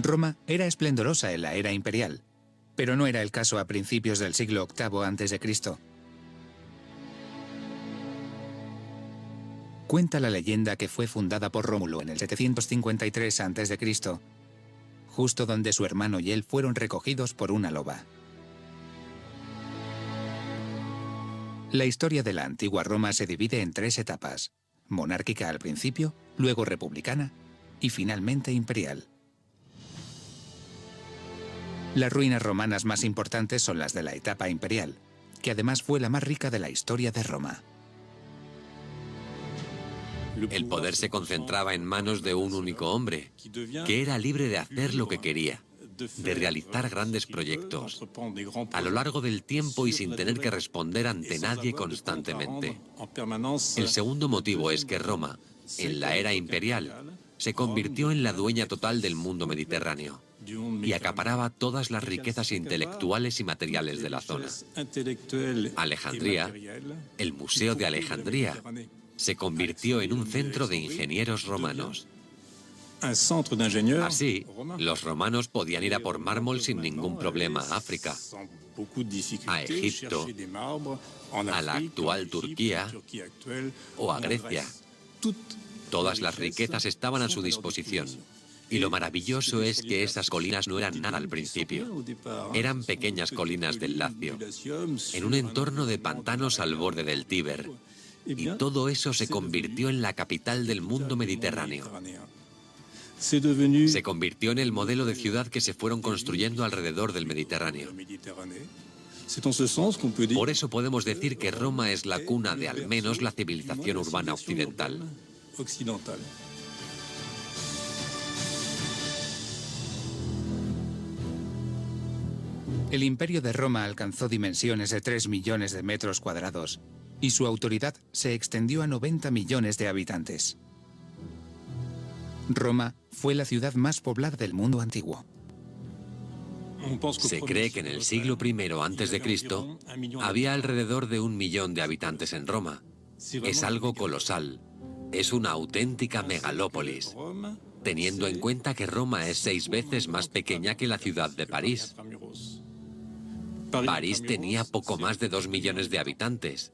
Roma era esplendorosa en la era imperial, pero no era el caso a principios del siglo VIII a.C. Cuenta la leyenda que fue fundada por Rómulo en el 753 a.C., justo donde su hermano y él fueron recogidos por una loba. La historia de la antigua Roma se divide en 3 etapas: monárquica al principio, luego republicana y finalmente imperial. Las ruinas romanas más importantes son las de la etapa imperial, que además fue la más rica de la historia de Roma. El poder se concentraba en manos de un único hombre, que era libre de hacer lo que quería, de realizar grandes proyectos, a lo largo del tiempo y sin tener que responder ante nadie constantemente. El segundo motivo es que Roma, en la era imperial, se convirtió en la dueña total del mundo mediterráneo y acaparaba todas las riquezas intelectuales y materiales de la zona. Alejandría, el Museo de Alejandría, se convirtió en un centro de ingenieros romanos. Así, los romanos podían ir a por mármol sin ningún problema a África, a Egipto, a la actual Turquía o a Grecia. Todas las riquezas estaban a su disposición. Y lo maravilloso es que esas colinas no eran nada al principio. Eran pequeñas colinas del Lacio, en un entorno de pantanos al borde del Tíber. Y todo eso se convirtió en la capital del mundo mediterráneo. Se convirtió en el modelo de ciudad que se fueron construyendo alrededor del Mediterráneo. Por eso podemos decir que Roma es la cuna de al menos la civilización urbana occidental. El imperio de Roma alcanzó dimensiones de 3 millones de metros cuadrados y su autoridad se extendió a 90 millones de habitantes. Roma fue la ciudad más poblada del mundo antiguo. Se cree que en el siglo I a.C. había alrededor de 1 millón de habitantes en Roma. Es algo colosal. Es una auténtica megalópolis, teniendo en cuenta que Roma es 6 veces más pequeña que la ciudad de París. París tenía poco más de 2 millones de habitantes.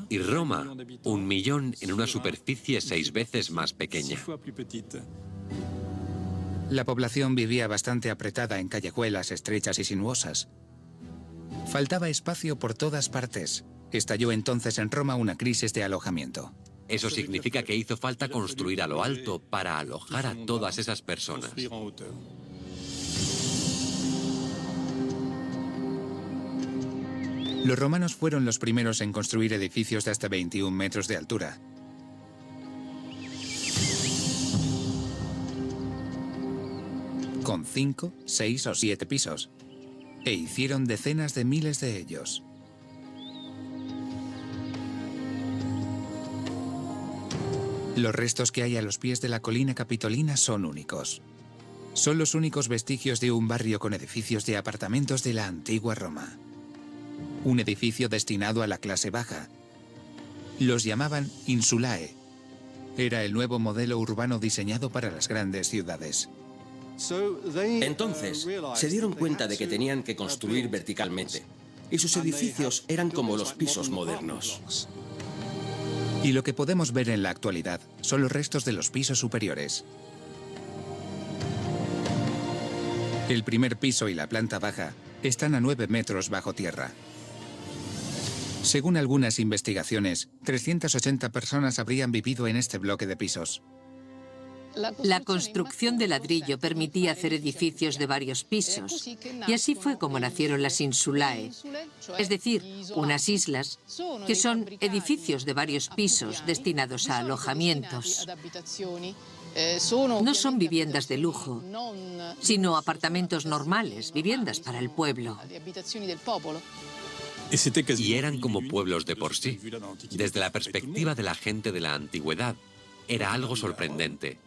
Y Roma, 1 millón en una superficie 6 veces más pequeña. La población vivía bastante apretada en callejuelas estrechas y sinuosas. Faltaba espacio por todas partes. Estalló entonces en Roma una crisis de alojamiento. Eso significa que hizo falta construir a lo alto para alojar a todas esas personas. Los romanos fueron los primeros en construir edificios de hasta 21 metros de altura. Con 5, 6 o 7 pisos. E hicieron decenas de miles de ellos. Los restos que hay a los pies de la colina capitolina son únicos. Son los únicos vestigios de un barrio con edificios de apartamentos de la antigua Roma. Un edificio destinado a la clase baja. Los llamaban insulae. Era el nuevo modelo urbano diseñado para las grandes ciudades. Entonces, se dieron cuenta de que tenían que construir verticalmente. Y sus edificios eran como los pisos modernos. Y lo que podemos ver en la actualidad son los restos de los pisos superiores. El primer piso y la planta baja están a 9 metros bajo tierra. Según algunas investigaciones, 380 personas habrían vivido en este bloque de pisos. La construcción de ladrillo permitía hacer edificios de varios pisos, y así fue como nacieron las insulae, es decir, unas islas que son edificios de varios pisos destinados a alojamientos. No son viviendas de lujo, sino apartamentos normales, viviendas para el pueblo. Y eran como pueblos de por sí. Desde la perspectiva de la gente de la antigüedad, era algo sorprendente.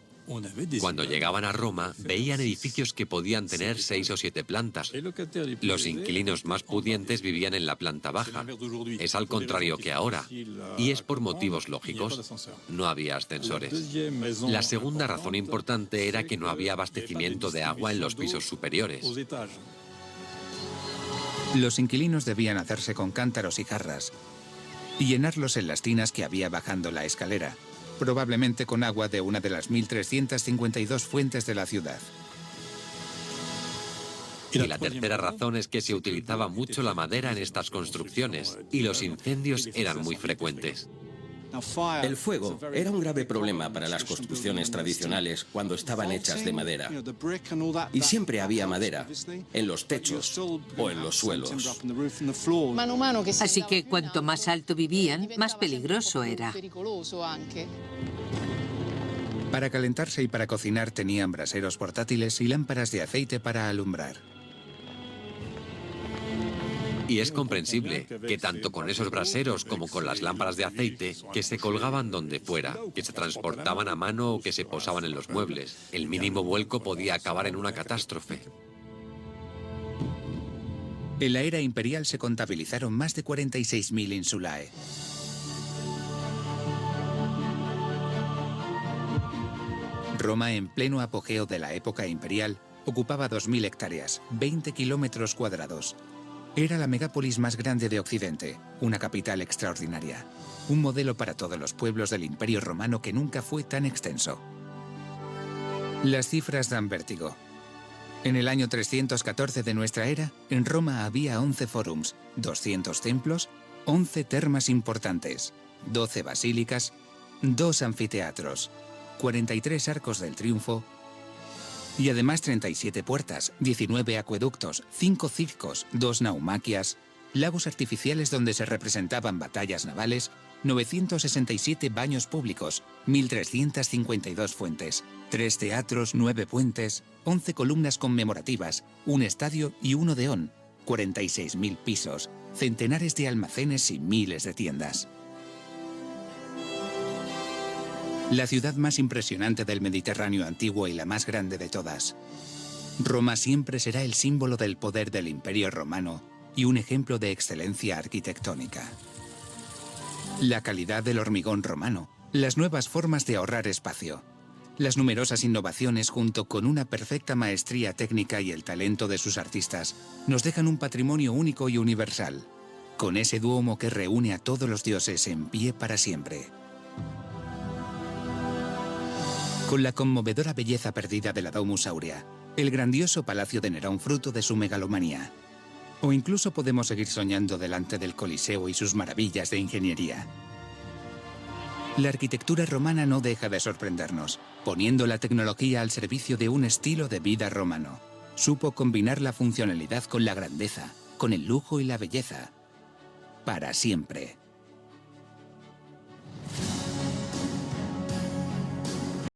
Cuando llegaban a Roma, veían edificios que podían tener 6 o 7 plantas. Los inquilinos más pudientes vivían en la planta baja. Es al contrario que ahora. Y es por motivos lógicos. No había ascensores. La segunda razón importante era que no había abastecimiento de agua en los pisos superiores. Los inquilinos debían hacerse con cántaros y jarras y llenarlos en las tinas que había bajando la escalera, probablemente con agua de una de las 1.352 fuentes de la ciudad. Y la tercera razón es que se utilizaba mucho la madera en estas construcciones y los incendios eran muy frecuentes. El fuego era un grave problema para las construcciones tradicionales cuando estaban hechas de madera. Y siempre había madera, en los techos o en los suelos. Así que cuanto más alto vivían, más peligroso era. Para calentarse y para cocinar tenían braseros portátiles y lámparas de aceite para alumbrar. Y es comprensible que tanto con esos braseros como con las lámparas de aceite, que se colgaban donde fuera, que se transportaban a mano o que se posaban en los muebles, el mínimo vuelco podía acabar en una catástrofe. En la era imperial se contabilizaron más de 46.000 insulae. Roma, en pleno apogeo de la época imperial, ocupaba 2.000 hectáreas, 20 kilómetros cuadrados. Era la megápolis más grande de Occidente, una capital extraordinaria. Un modelo para todos los pueblos del Imperio Romano que nunca fue tan extenso. Las cifras dan vértigo. En el año 314 de nuestra era, en Roma había 11 fórums, 200 templos, 11 termas importantes, 12 basílicas, 2 anfiteatros, 43 arcos del triunfo y además 37 puertas, 19 acueductos, 5 circos, 2 naumaquias, lagos artificiales donde se representaban batallas navales, 967 baños públicos, 1.352 fuentes, 3 teatros, 9 puentes, 11 columnas conmemorativas, un estadio y un odeón, 46.000 pisos, centenares de almacenes y miles de tiendas. La ciudad más impresionante del Mediterráneo antiguo y la más grande de todas. Roma siempre será el símbolo del poder del Imperio Romano y un ejemplo de excelencia arquitectónica. La calidad del hormigón romano, las nuevas formas de ahorrar espacio, las numerosas innovaciones junto con una perfecta maestría técnica y el talento de sus artistas nos dejan un patrimonio único y universal, con ese duomo que reúne a todos los dioses en pie para siempre. Con la conmovedora belleza perdida de la Domus Aurea, el grandioso palacio de Nerón fruto de su megalomanía. O incluso podemos seguir soñando delante del Coliseo y sus maravillas de ingeniería. La arquitectura romana no deja de sorprendernos, poniendo la tecnología al servicio de un estilo de vida romano. Supo combinar la funcionalidad con la grandeza, con el lujo y la belleza. Para siempre.